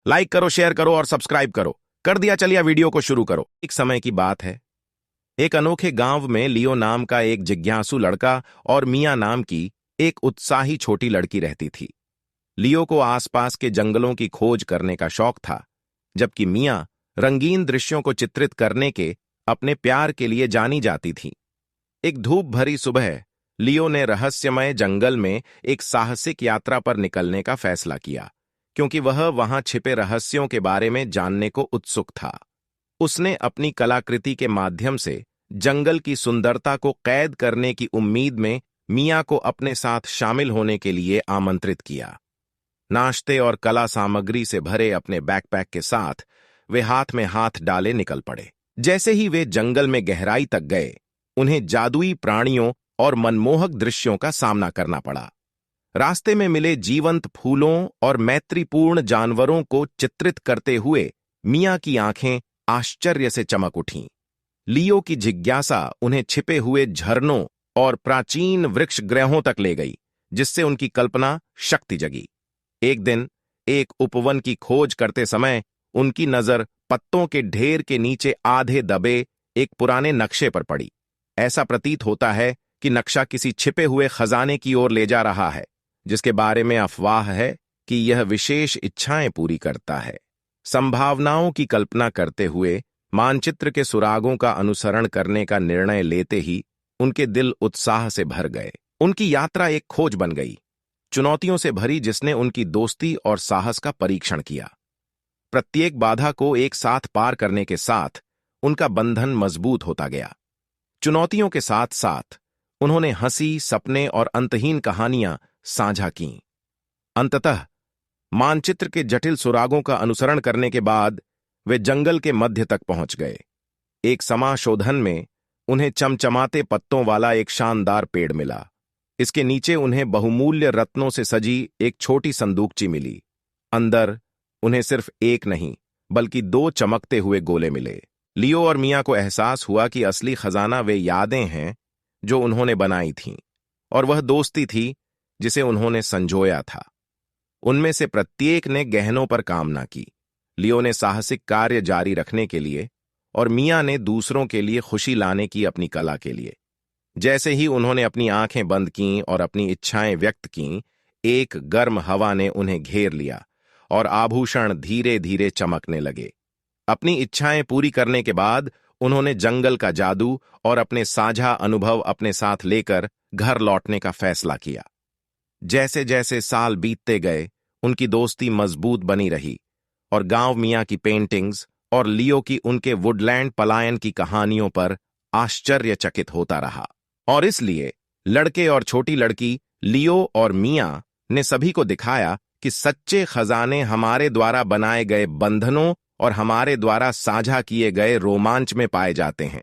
Like करो, share करो और सब्सक्राइब करो। कर दिया, चलिए वीडियो को शुरू करो। एक समय की बात है। एक अनोखे गांव में लियो नाम का एक जिज्ञासु लड़का और मिया नाम की एक उत्साही छोटी लड़की रहती थी। लियो को आसपास के जंगलों की खोज करने का शौक था, जबकि मिया रंगीन दृश्यों को चित्रित करने के अपने प्यार के लिए जानी जाती थी। एक धूप भरी सुबह लियो ने रहस्यमय जंगल में एक साहसिक यात्रा पर निकलने का फैसला किया, क्योंकि वह वहां छिपे रहस्यों के बारे में जानने को उत्सुक था। उसने अपनी कलाकृति के माध्यम से जंगल की सुंदरता को कैद करने की उम्मीद में मिया को अपने साथ शामिल होने के लिए आमंत्रित किया। नाश्ते और कला सामग्री से भरे अपने बैकपैक के साथ वे हाथ में हाथ डाले निकल पड़े। जैसे ही वे जंगल में गहराई तक गए, उन्हें जादुई प्राणियों और मनमोहक दृश्यों का सामना करना पड़ा। रास्ते में मिले जीवंत फूलों और मैत्रीपूर्ण जानवरों को चित्रित करते हुए मिया की आंखें आश्चर्य से चमक उठीं। लियो की जिज्ञासा उन्हें छिपे हुए झरनों और प्राचीन वृक्ष गृहों तक ले गई, जिससे उनकी कल्पना शक्ति जगी। एक दिन एक उपवन की खोज करते समय उनकी नजर पत्तों के ढेर के नीचे आधे दबे एक पुराने नक्शे पर पड़ी। ऐसा प्रतीत होता है कि नक्शा किसी छिपे हुए खजाने की ओर ले जा रहा है, जिसके बारे में अफवाह है कि यह विशेष इच्छाएं पूरी करता है। संभावनाओं की कल्पना करते हुए मानचित्र के सुरागों का अनुसरण करने का निर्णय लेते ही उनके दिल उत्साह से भर गए। उनकी यात्रा एक खोज बन गई, चुनौतियों से भरी, जिसने उनकी दोस्ती और साहस का परीक्षण किया। प्रत्येक बाधा को एक साथ पार करने के साथ उनका बंधन मजबूत होता गया। चुनौतियों के साथ साथ उन्होंने हंसी, सपने और अंतहीन कहानियां साझा कीं। अंततः मानचित्र के जटिल सुरागों का अनुसरण करने के बाद वे जंगल के मध्य तक पहुंच गए। एक समाशोधन में उन्हें चमचमाते पत्तों वाला एक शानदार पेड़ मिला। इसके नीचे उन्हें बहुमूल्य रत्नों से सजी एक छोटी संदूकची मिली। अंदर उन्हें सिर्फ एक नहीं, बल्कि 2 चमकते हुए गोले मिले। लियो और मिया को एहसास हुआ कि असली खजाना वे यादें हैं जो उन्होंने बनाई थीं, और वह दोस्ती थी जिसे उन्होंने संजोया था। उनमें से प्रत्येक ने गहनों पर कामना की। लियो ने साहसिक कार्य जारी रखने के लिए और मिया ने दूसरों के लिए खुशी लाने की अपनी कला के लिए। जैसे ही उन्होंने अपनी आंखें बंद कीं और अपनी इच्छाएं व्यक्त कीं, एक गर्म हवा ने उन्हें घेर लिया और आभूषण धीरे धीरे चमकने लगे। अपनी इच्छाएं पूरी करने के बाद उन्होंने जंगल का जादू और अपने साझा अनुभव अपने साथ लेकर घर लौटने का फैसला किया। जैसे जैसे साल बीतते गए, उनकी दोस्ती मजबूत बनी रही और गांव मिया की पेंटिंग्स और लियो की उनके वुडलैंड पलायन की कहानियों पर आश्चर्यचकित होता रहा। और इसलिए लड़के और छोटी लड़की, लियो और मिया ने सभी को दिखाया कि सच्चे खजाने हमारे द्वारा बनाए गए बंधनों और हमारे द्वारा साझा किए गए रोमांच में पाए जाते हैं।